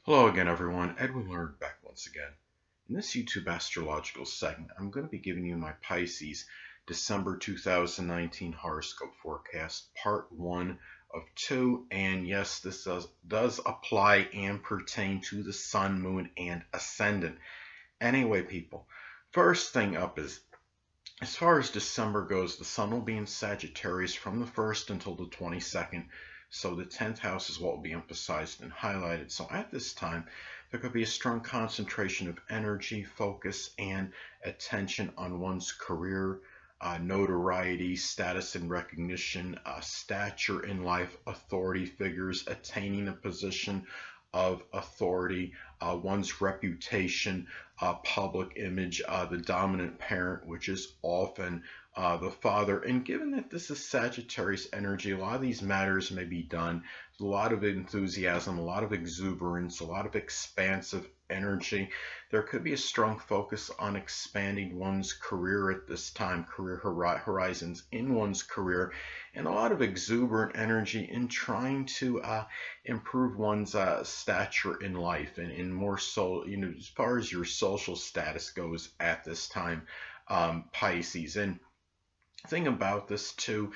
Hello again, everyone. Edwin Learnard back once again. In this YouTube astrological segment, I'm going to be giving you my Pisces December 2019 horoscope forecast, part 1 of 2. And yes, this does apply and pertain to the Sun, Moon, and Ascendant. Anyway, people, first thing up is, as far as December goes, the Sun will be in Sagittarius from the 1st until the 22nd. So the 10th house is what will be emphasized and highlighted. So at this time, there could be a strong concentration of energy, focus, and attention on one's career, notoriety, status and recognition, stature in life, authority figures, attaining a position of authority, one's reputation, public image, the dominant parent, which is often the father. And given that this is Sagittarius energy, a lot of these matters may be done with a lot of enthusiasm, a lot of exuberance, a lot of expansive energy. There could be a strong focus on expanding one's career at this time, career horizons in one's career, and a lot of exuberant energy in trying to improve one's stature in life and in more so, as far as your social status goes at this time, Pisces. And thing about this too,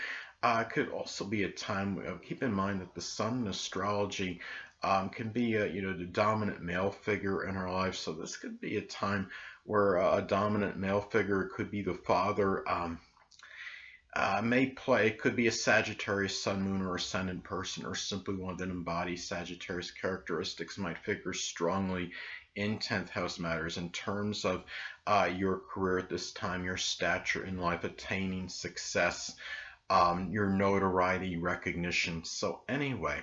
could also be a time, keep in mind that the Sun in astrology can be the dominant male figure in our life. So this could be a time where a dominant male figure, could be the father, may play, could be a Sagittarius Sun, Moon, or Ascendant person, or simply one that embodies Sagittarius characteristics, might figure strongly in 10th house matters in terms of your career at this time, your stature in life, attaining success, your notoriety, recognition. So anyway,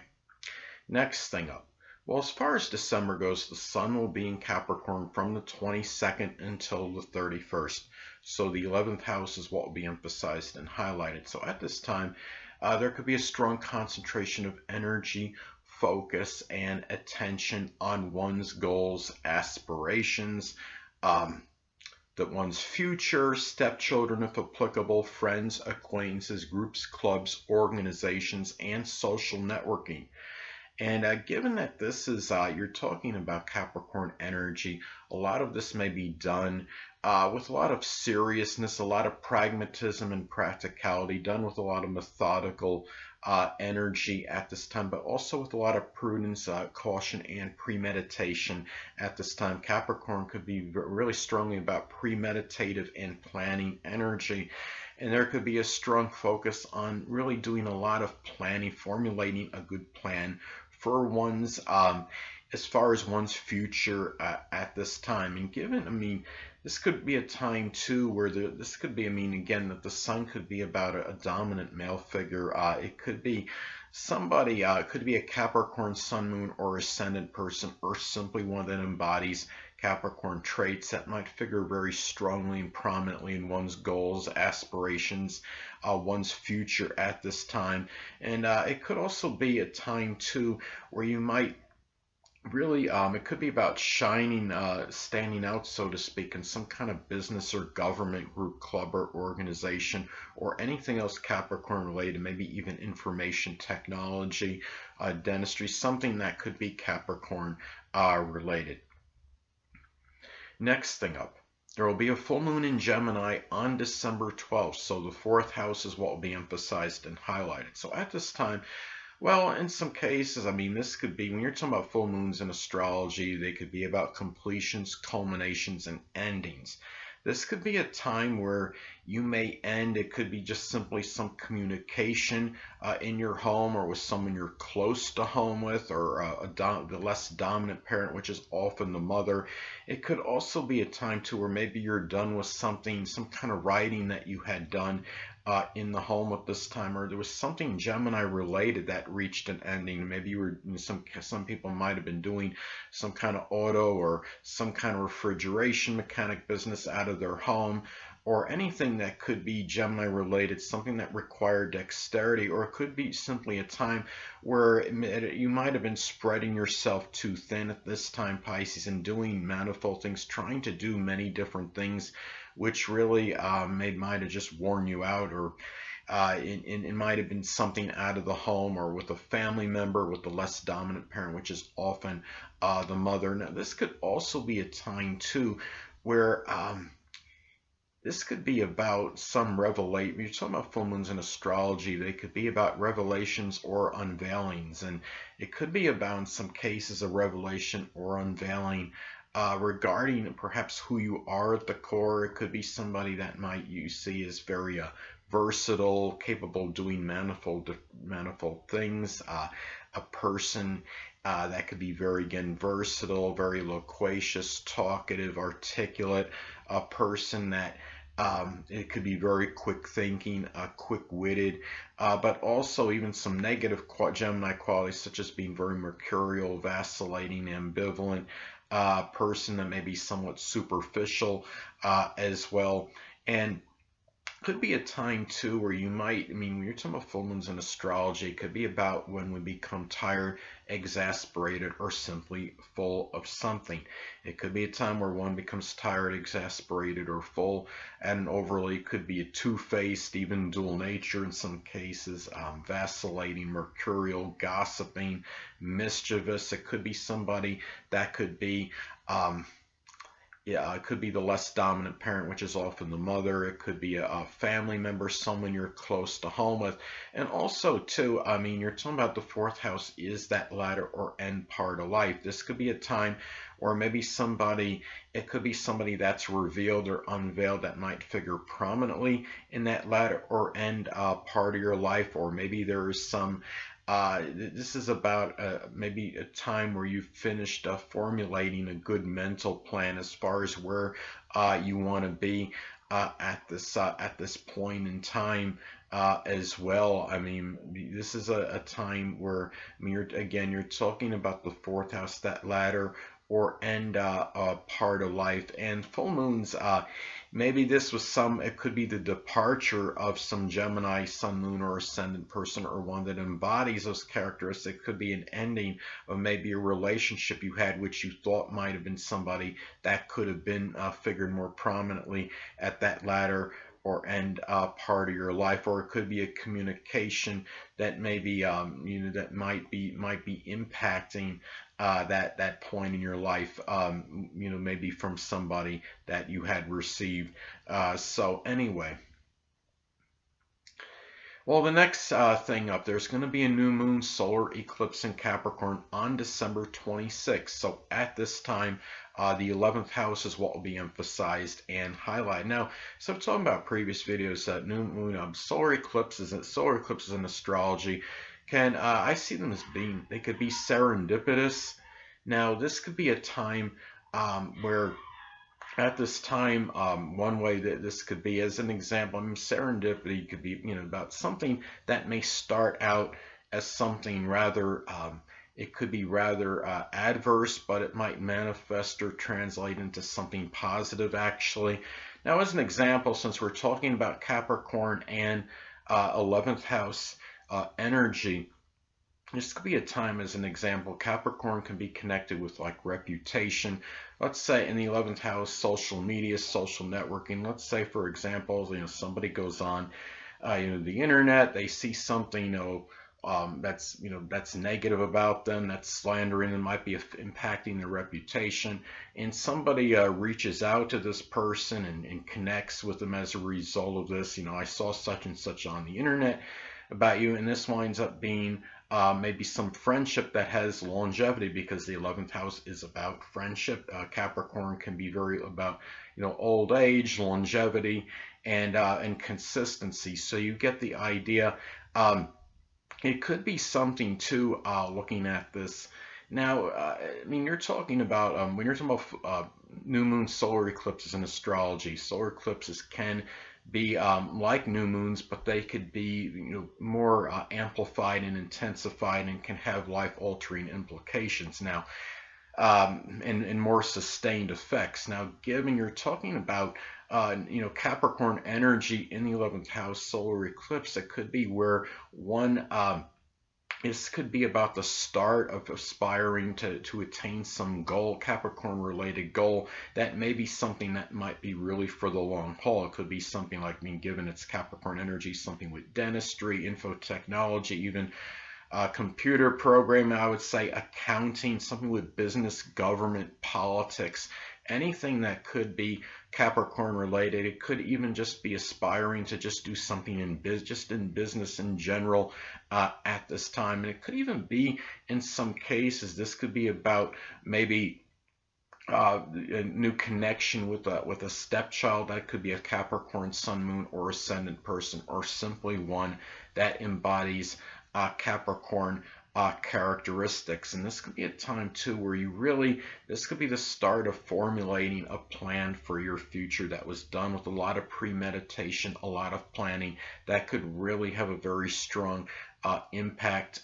next thing up. Well, as far as December goes, the Sun will be in Capricorn from the 22nd until the 31st. So the 11th house is what will be emphasized and highlighted. So at this time, there could be a strong concentration of energy, focus, and attention on one's goals, aspirations, that one's future, stepchildren if applicable, friends, acquaintances, groups, clubs, organizations, and social networking. And given that this is, you're talking about Capricorn energy, a lot of this may be done with a lot of seriousness, a lot of pragmatism and practicality, done with a lot of methodical energy at this time, but also with a lot of prudence, caution, and premeditation at this time. Capricorn could be really strongly about premeditative and planning energy. And there could be a strong focus on really doing a lot of planning, formulating a good plan for one's, as far as one's future at this time. And given, this could be a time too where this could be, again, that the Sun could be about a dominant male figure. It could be somebody, it could be a Capricorn Sun, Moon, or Ascendant person, or simply one that embodies Capricorn traits that might figure very strongly and prominently in one's goals, aspirations, one's future at this time. And it could also be a time too where you might really, it could be about shining, standing out, so to speak, in some kind of business or government group, club, or organization, or anything else Capricorn related, maybe even information technology, dentistry, something that could be Capricorn related. Next thing up, there will be a full moon in Gemini on December 12th. So the 4th house is what will be emphasized and highlighted. So at this time, well, in some cases, this could be, when you're talking about full moons in astrology, they could be about completions, culminations, and endings. This could be a time where you may end. It could be just simply some communication in your home or with someone you're close to home with, or the less dominant parent, which is often the mother. It could also be a time too where maybe you're done with something, some kind of writing that you had done in the home at this time, or there was something Gemini related that reached an ending. Maybe you were, some people might have been doing some kind of auto or some kind of refrigeration mechanic business out of their home, or anything that could be Gemini related, something that required dexterity. Or it could be simply a time where you might have been spreading yourself too thin at this time, Pisces, and doing manifold things, trying to do many different things, which really might have just worn you out, or it might have been something out of the home or with a family member with the less dominant parent, which is often the mother. Now, this could also be a time too where this could be about some revelation. You're talking about full moons in astrology. They could be about revelations or unveilings, and it could be about, in some cases, a revelation or unveiling regarding perhaps who you are at the core. It could be somebody that might you see as very versatile, capable of doing manifold things. A person that could be very, again, versatile, very loquacious, talkative, articulate. A person that it could be very quick thinking, quick-witted, but also even some negative Gemini qualities, such as being very mercurial, vacillating, ambivalent, person that may be somewhat superficial as well. And could be a time too where you might, when you're talking about full moons in astrology, it could be about when we become tired, exasperated, or simply full of something. It could be a time where one becomes tired, exasperated, or full, and overly could be a two-faced, even dual nature in some cases, vacillating, mercurial, gossiping, mischievous. It could be somebody that could be it could be the less dominant parent, which is often the mother. It could be a family member, someone you're close to home with. And also, too, you're talking about the fourth house is that latter or end part of life. This could be a time or maybe it could be somebody that's revealed or unveiled that might figure prominently in that latter or end part of your life, or maybe there is some this is about maybe a time where you've finished formulating a good mental plan as far as where you want to be at this point in time as well. This is a time where you're talking about the fourth house, that latter or end part of life, and full moons. Maybe it could be the departure of some Gemini, Sun, Moon, or Ascendant person, or one that embodies those characteristics. It could be an ending of maybe a relationship you had, which you thought might have been somebody that could have been figured more prominently at that latter or end part of your life, or it could be a communication that maybe that might be impacting that point in your life, maybe from somebody that you had received. So anyway. Well, the next thing up, there's going to be a new moon solar eclipse in Capricorn on December 26th. So at this time, the 11th house is what will be emphasized and highlighted. Now, so I'm talking about previous videos, new moon, solar eclipses in astrology I see them as they could be serendipitous. Now, this could be a time where at this time, one way that this could be, as an example, serendipity could be, about something that may start out as something rather, it could be rather adverse, but it might manifest or translate into something positive, actually. Now, as an example, since we're talking about Capricorn and 11th house energy, this could be a time, as an example, Capricorn can be connected with like reputation. Let's say in the 11th house, social media, social networking. Let's say, for example, somebody goes on, the internet, they see something, that's negative about them, that's slandering them, might be impacting their reputation, and somebody reaches out to this person and connects with them as a result of this. I saw such and such on the internet about you, and this winds up being maybe some friendship that has longevity, because the 11th house is about friendship. Capricorn can be very about old age, longevity, and consistency. So you get the idea. It could be something too, looking at this. Now, you're talking about, when you're talking about new moon solar eclipses in astrology, solar eclipses can be like new moons, but they could be more amplified and intensified, and can have life-altering implications now, and more sustained effects. Now, given you're talking about Capricorn energy in the 11th house solar eclipse, it could be where one This could be about the start of aspiring to attain some goal, Capricorn related goal. That may be something that might be really for the long haul. It could be something like being given its Capricorn energy, something with dentistry, info technology, even computer programming, I would say accounting, something with business, government, politics, anything that could be Capricorn related. It could even just be aspiring to just do something in just in business in general at this time. And it could even be, in some cases, this could be about maybe a new connection with a stepchild. That could be a Capricorn, Sun, Moon, or Ascendant person, or simply one that embodies Capricorn characteristics. And this could be a time too where this could be the start of formulating a plan for your future that was done with a lot of premeditation, a lot of planning that could really have a very strong impact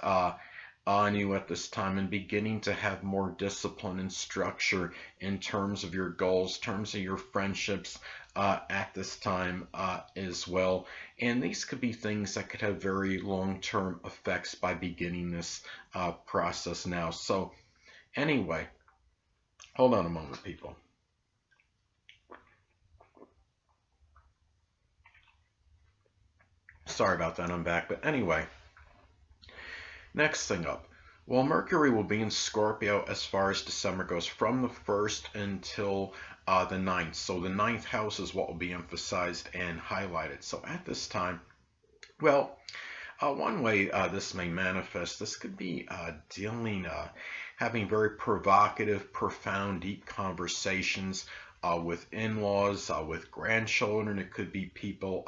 on you at this time, and beginning to have more discipline and structure in terms of your goals, terms of your friendships at this time as well. And these could be things that could have very long-term effects by beginning this process now. So anyway, hold on a moment, people. Sorry about that, I'm back. But anyway, next thing up. Well, Mercury will be in Scorpio as far as December goes, from the 1st until the 9th. So the 9th house is what will be emphasized and highlighted. So at this time, well, one way this may manifest, this could be having very provocative, profound, deep conversations with in-laws, with grandchildren. It could be people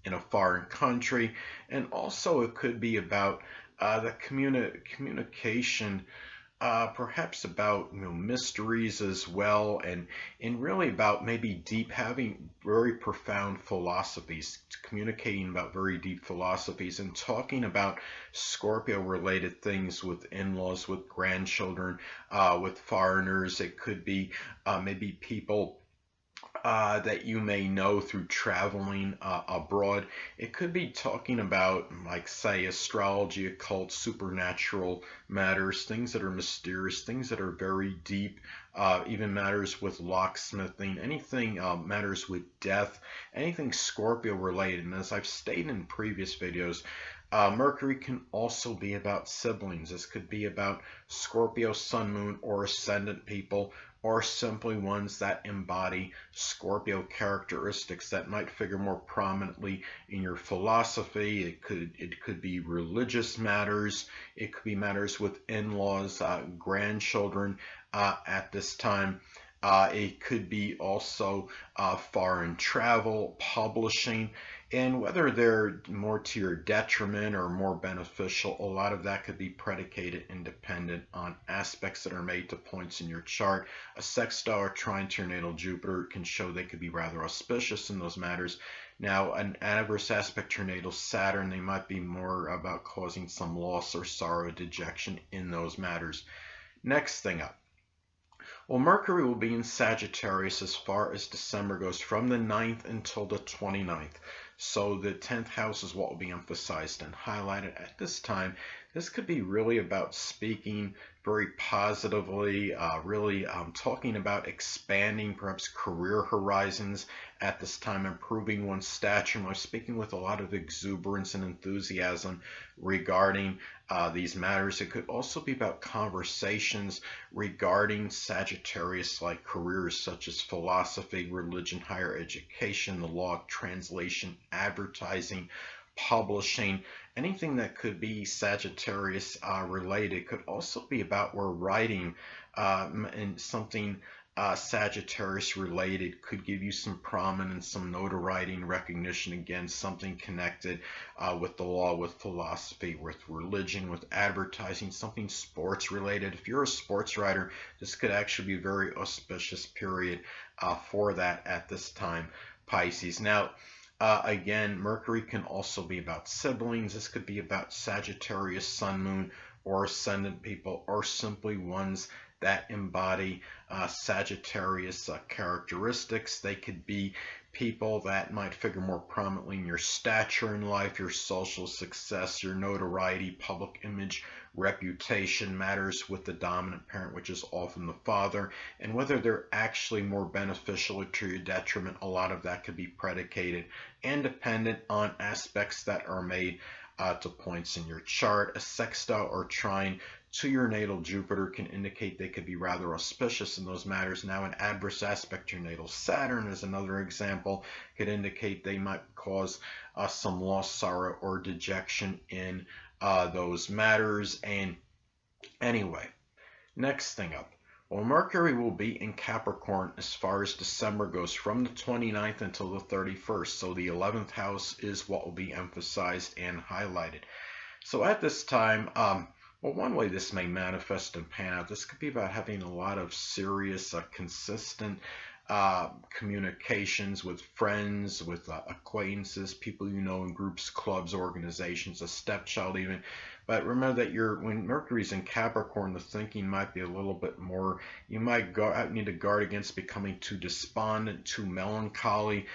in a foreign country, and also it could be about the communication, perhaps about mysteries as well, and really about maybe having very profound philosophies, communicating about very deep philosophies, and talking about Scorpio related things with in-laws, with grandchildren, with foreigners. It could be maybe people that you may know through traveling abroad. It could be talking about, like, say, astrology, occult, supernatural matters, things that are mysterious, things that are very deep, even matters with locksmithing, anything matters with death, anything Scorpio related. And as I've stated in previous videos, Mercury can also be about siblings. This could be about Scorpio, Sun, Moon, or Ascendant people, or simply ones that embody Scorpio characteristics that might figure more prominently in your philosophy. It could be religious matters. It could be matters with in-laws, grandchildren at this time. It could be also foreign travel, publishing, and whether they're more to your detriment or more beneficial, a lot of that could be predicated and dependent on aspects that are made to points in your chart. A sextile or trine to your natal Jupiter can show they could be rather auspicious in those matters. Now, an adverse aspect to your natal Saturn, they might be more about causing some loss or sorrow, dejection in those matters. Next thing up. Well, Mercury will be in Sagittarius as far as December goes, from the 9th until the 29th. So the 10th house is what will be emphasized and highlighted at this time. This could be really about speaking very positively, really talking about expanding perhaps career horizons at this time, improving one's stature. I'm speaking with a lot of exuberance and enthusiasm regarding these matters. It could also be about conversations regarding Sagittarius like careers such as philosophy, religion, higher education, the law, translation, advertising, publishing, anything that could be Sagittarius related. Could also be about where writing and something Sagittarius related could give you some prominence, some notoriety and recognition. Again, something connected with the law, with philosophy, with religion, with advertising, something sports related. If you're a sports writer, this could actually be a very auspicious period for that at this time, Pisces. Now, again, Mercury can also be about siblings. This could be about Sagittarius, Sun, Moon, or Ascendant people, or simply ones that embody Sagittarius characteristics. They could be people that might figure more prominently in your stature in life, your social success, your notoriety, public image, reputation, matters with the dominant parent, which is often the father, and whether they're actually more beneficial or to your detriment. A lot of that could be predicated and dependent on aspects that are made to points in your chart. A sextile or trine to your natal Jupiter can indicate they could be rather auspicious in those matters. Now, an adverse aspect to your natal Saturn is another example, could indicate they might cause some loss, sorrow, or dejection in those matters. And anyway, next thing up. Well, Mercury will be in Capricorn as far as December goes, from the 29th until the 31st. So the 11th house is what will be emphasized and highlighted. So at this time, well, one way this may manifest and pan out, this could be about having a lot of serious, consistent communications with friends, with acquaintances, people you know in groups, clubs, organizations, a stepchild even. But remember that when Mercury's in Capricorn, the thinking might be a little bit more, you might need to guard against becoming too despondent, too melancholy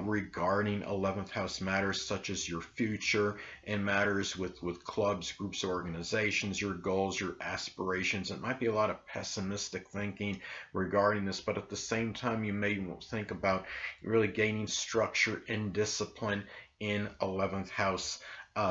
regarding 11th house matters such as your future and matters with clubs, groups, organizations, your goals, your aspirations. It might be a lot of pessimistic thinking regarding this, but at the same time, you may think about really gaining structure and discipline in 11th house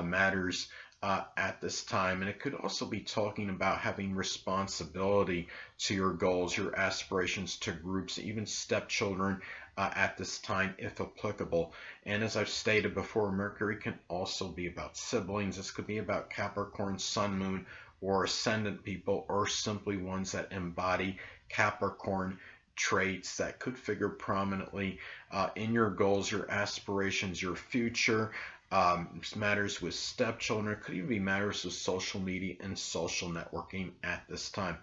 matters at this time. And it could also be talking about having responsibility to your goals, your aspirations, to groups, even stepchildren at this time if applicable. And as I've stated before, Mercury can also be about siblings. This could be about Capricorn, Sun, Moon, or Ascendant people, or simply ones that embody Capricorn traits that could figure prominently in your goals, your aspirations, your future. Matters with stepchildren, could even be matters with social media and social networking at this time.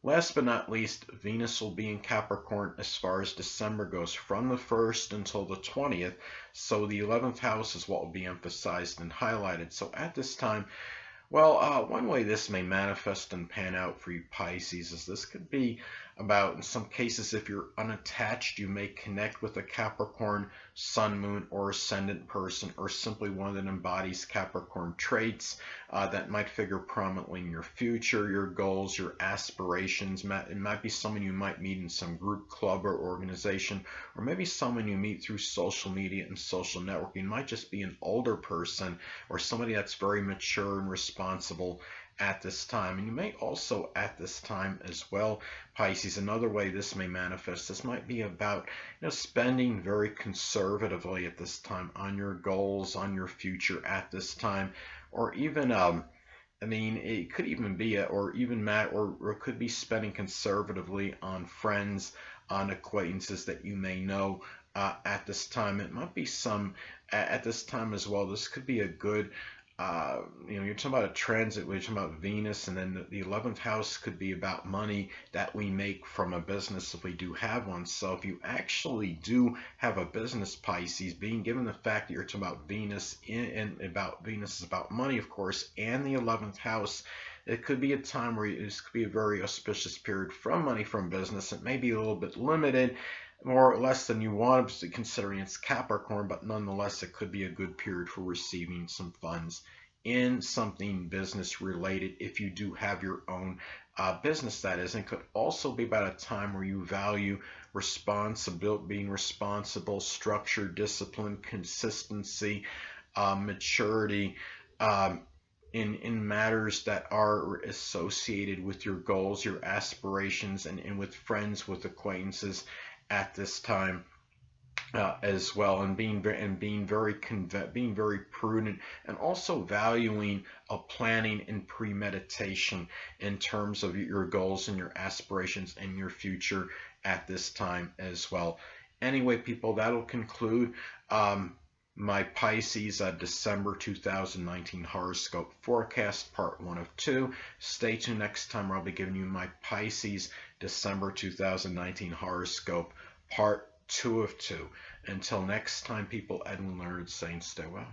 Last but not least, Venus will be in Capricorn as far as December goes, from the 1st until the 20th. So the 11th house is what will be emphasized and highlighted. So at this time, well, one way this may manifest and pan out for you Pisces is this could be about, in some cases, if you're unattached, you may connect with a Capricorn, Sun, Moon, or Ascendant person, or simply one that embodies Capricorn traits that might figure prominently in your future, your goals, your aspirations. It might be someone you might meet in some group, club, or organization, or maybe someone you meet through social media and social networking. It might just be an older person or somebody that's very mature and responsible at this time. And you may also at this time as well, Pisces, another way this may manifest, this might be about spending very conservatively at this time on your goals, on your future at this time, or even I mean, it could even be or it could be spending conservatively on friends, on acquaintances that you may know at this time. It might be at this time as well. This could be a good you're talking about a transit, we're talking about Venus, and then the 11th house could be about money that we make from a business if we do have one. So if you actually do have a business, Pisces, being given the fact that you're talking about Venus and about Venus is about money, of course, and the 11th house, it could be a time where this could be a very auspicious period from money from business. It may be a little bit limited, more or less than you want, considering it's Capricorn, but nonetheless, it could be a good period for receiving some funds in something business related if you do have your own business, that is. And it could also be about a time where you value being responsible, structure, discipline, consistency, maturity, in matters that are associated with your goals, your aspirations, and with friends, with acquaintances at this time as well, and being very prudent, and also valuing planning and premeditation in terms of your goals and your aspirations and your future at this time as well. Anyway, people, that'll conclude my Pisces December 2019 horoscope forecast, part 1 of 2. Stay tuned next time where I'll be giving you my Pisces December 2019 horoscope, part 2 of 2. Until next time, people, Edwin Learnard saying stay well.